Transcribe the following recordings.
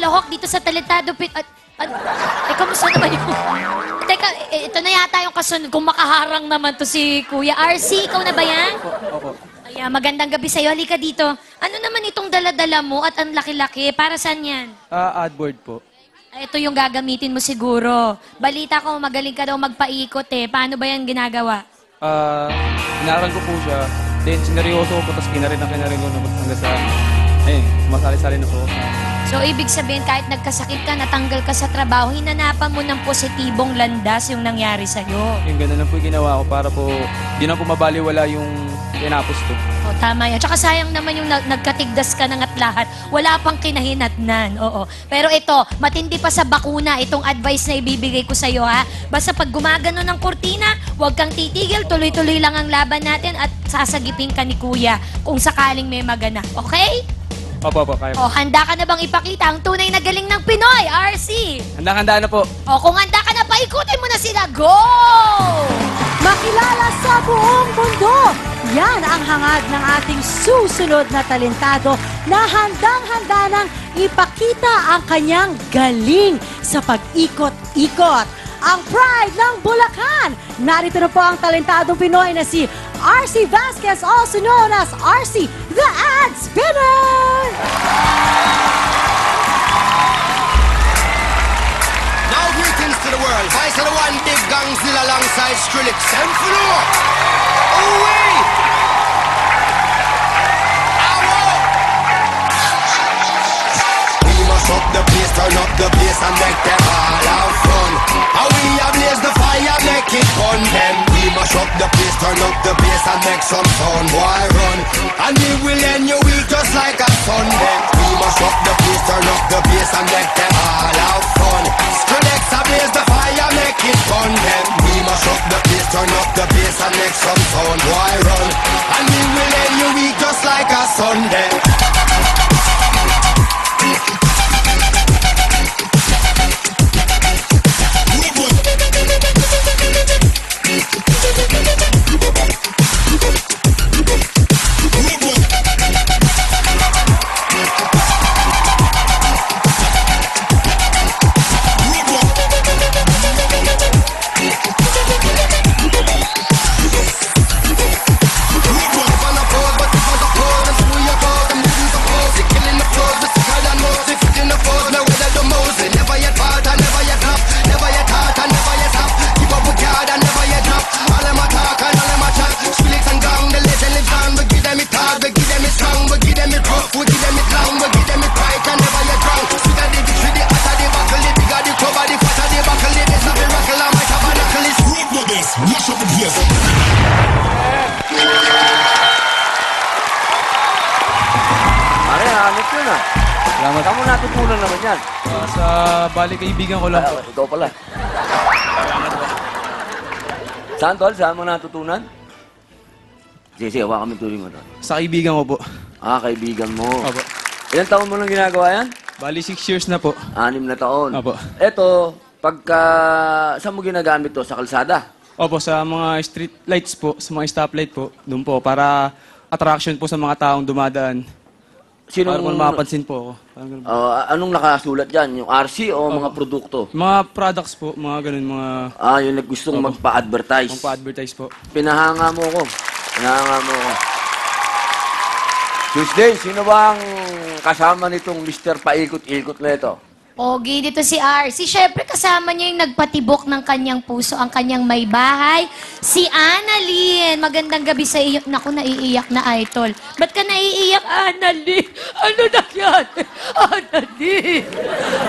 kalahok dito sa Talentado kamusta naman yung... Teka, ito na yata yung kasunod. Kung makaharang naman to si Kuya RC, ikaw na ba yan? Opo. Ayan, magandang gabi sa'yo. Halika dito. Ano naman itong dala-dala mo at ang laki-laki? Para saan yan? Adboard po. Ito yung gagamitin mo siguro. Balita ko, magaling ka daw magpaikot eh. Paano ba yan ginagawa? Inaral ko po siya. Then, sineryoso ko po, tapos kinarin ko na hanggang sa... Ayun, masali-sali na po. So, ibig sabihin, kahit nagkasakit ka, natanggal ka sa trabaho, hinanapan mo ng positibong landas yung nangyari sa'yo. Yung gano'n lang po yung ginawa ko para po, di na po mabaliwala yung tinapos ko. O, tama yan. Tsaka sayang naman yung nagkatigdas ka ng at lahat. Wala pang kinahinatnan. Oo. Pero ito, matindi pa sa bakuna, itong advice na ibibigay ko sa'yo, ha? Basta pag gumagano ng kurtina, huwag kang titigil, tuloy-tuloy lang ang laban natin at sasagipin ka ni Kuya kung sakaling may magana. Okay? Opo, kaya po. O, handa ka na bang ipakita ang tunay na galing ng Pinoy, RC? Handa na po. O, kung handa ka na, paikutin mo na sila. Go! Makilala sa buong mundo. Yan ang hangad ng ating susunod na talentado na handang-handa nang ipakita ang kanyang galing sa pag-ikot-ikot. Ang pride ng Bulacan. Narito na po ang talentadong Pinoy na si RC Vasquez, also known as RC the Ad Spinner! Now greetings to the world. Vice of the one big Gangzilla alongside Skrillex. Symphony! Away! We must up the place, turn up the place and make them all have fun. How we ablaze the fire, make it fun then. We must up the place, turn up the place and make some sound, boy run. And we will end your week just like a Sunday. We must up the place, turn up the place and make them all have fun. Skrillex ablaze the fire, make it fun then. We must up the place, turn up the place and make some sound, boy run. And we will end your week just like a Sunday. Salamat. Saan mo natutunan naman yan? Sa bali kaibigan ko lang po. Ikaw pala. Saan, tol? Saan mo natutunan? Sige, hawa kami tuloy mo, tol. Sa kaibigan ko po. Kaibigan mo. Opo. Ilang taon mo nang ginagawa yan? Bali 6 years na po. 6 na taon. Opo. Eto, saan mo ginagamit to? Sa kalsada? Opo, sa mga street lights po, sa mga stoplight po, doon po, para attraction po sa mga taong dumadaan. Para kung mapapansin po ako. Anong nakasulat dyan? Yung RC o mga produkto? Mga products po, mga ganun, mga... Yung gustong magpa-advertise. Magpa-advertise po. Pinahanga mo ko. Tuesday, sino ba ang kasama nitong Mr. Paikot-ikot na ito? Pogi, dito si RC. Siyempre, kasama niya yung nagpatibok ng kanyang puso, ang kanyang may bahay. Si Annalyn. Magandang gabi sa iyo. Naku, naiiyak na idol. Ba't ka naiiyak, Annalyn? Ano na yan? Annalyn.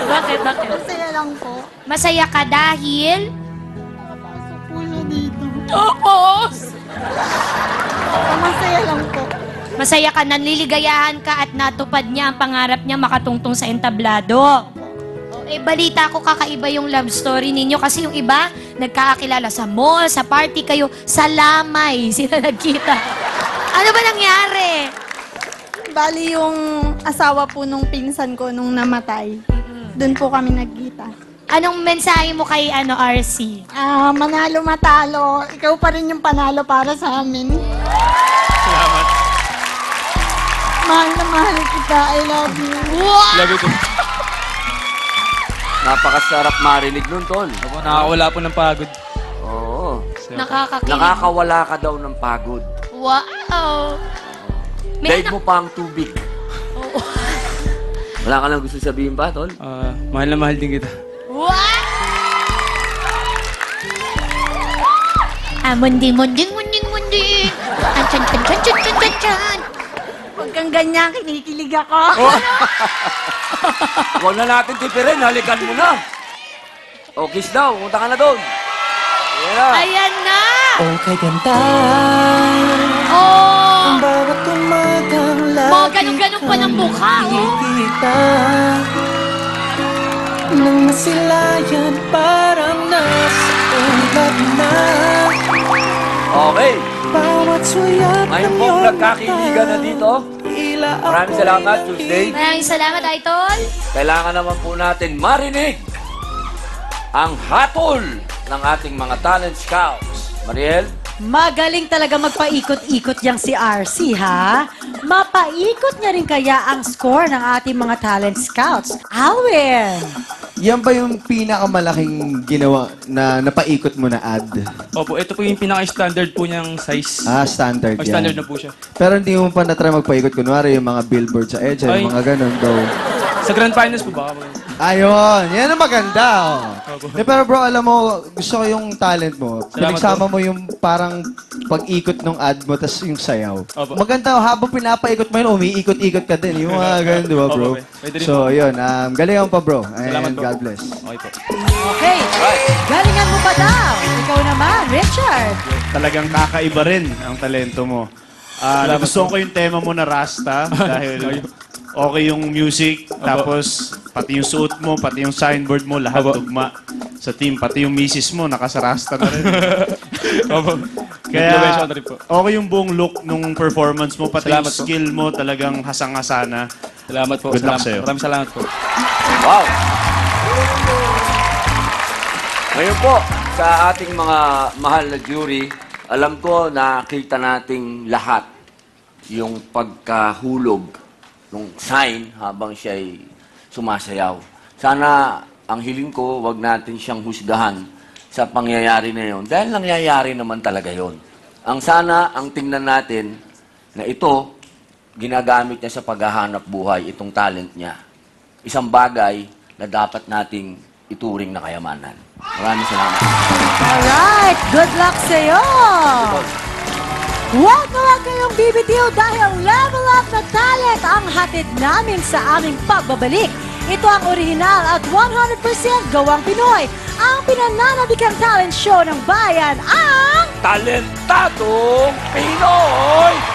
Bakit? Masaya lang po. Masaya ka dahil? Nakapasok po siya dito. Tapos? Masaya lang po. Masaya ka, nanliligayahan ka at natupad niya ang pangarap niya makatungtong sa entablado. Balita ko kakaiba yung love story ninyo kasi yung iba nagkakakilala sa mall, sa party kayo, sa lamay sila nagkita. Ano ba nangyari? Bali yung asawa po nung pinsan ko nung namatay. Doon po kami nagkita. Anong mensahe mo kay RC? Manalo matalo, ikaw pa rin yung panalo para sa amin. Salamat. Mahal na mahal kita, I love you. Love you too. Napakasarap marinig nun, Tol. Opo, nakakawala po ng pagod. Oo. Nakakakilig. Nakakawala ka daw ng pagod. Wow! Dahil mo pa ang tubig. Oo. Wala ka lang gusto sabihin pa, Tol? Mahal na mahal din kita. Wow! Munding. Chan. Huwag kang ganyan, kinikilig ako. Huwag na natin tipirin, halikan mo na. O, kiss daw, punta ka na doon. Ayan na. Ayan na! Okay ganda Oh! ang bawat umagang Mga ganun-ganun pa ng mukha, oh! kita nang masilayan parang nasa ulap na Okay. bawat suyap Ngayon po, nagkakiligan na dito. Maraming salamat, Tuesday. Maraming salamat, Idol! Kailangan naman po natin marinig ang hatol ng ating mga talent scouts. Mariel? Magaling talaga magpaikot-ikot yang si RC, ha? Mapaikot niya rin kaya ang score ng ating mga talent scouts. Alwin! Yan ba yung pinakamalaking ginawa na napaikot mo na ad? Opo, ito po yung pinaka-standard po niyang size. Standard yan. Standard na po siya. Pero hindi mo pa na-try magpaikot. Kunwari yung mga billboard sa EDSA, Ay. yung mga ganun daw. Sa Grand Finals po baka po. Ayun, yan ang maganda. Oh. Opo. Pero bro, alam mo, gusto ko yung talent mo. Salamat Pinagsama mo yung parang pag-ikot ng ad mo, tas yung sayaw. Opo. Maganda, habang pinapaikot mo yun, umiikot-ikot ka din. Yung mga ganun, di ba bro? Opo, pwede rin So, yun. Galingan pa bro. Salamat And po. God bless. Okay po. Okay, galingan mo pa daw. Ikaw naman, Richard. Talagang kakaiba rin ang talento mo. Nagustuhan ko yung tema mo na Rasta dahil okay yung music, tapos pati yung suot mo, pati yung signboard mo, lahat Opo. tugma sa team. Pati yung misis mo, nakasarasta na rin. Opo. Kaya Influential na rin po. okay yung buong look nung performance mo, pati Salamat yung po. skill mo, talagang hasang-hasana. Salamat po. Good luck Salamat. sa'yo. Maraming salamat po. Wow! Ngayon po, sa ating mga mahal na jury, alam ko nakita nating lahat yung pagkahulog ng sign habang siya'y sumasayaw. Sana ang hiling ko, wag natin siyang husgahan sa pangyayari na yon dahil nangyayari naman talaga yon. Ang sana, ang tingnan natin na ito, ginagamit niya sa paghahanap buhay, itong talent niya. Isang bagay na dapat nating ituring na kayamanan. Maraming salamat. Alright, good luck sa'yo! Huwag na huwag kayong bibitiw dahil level up na talent ang hatid namin sa aming pagbabalik. Ito ang original at 100% gawang Pinoy. Ang pinananabikang talent show ng bayan ang... Talentadong Pinoy!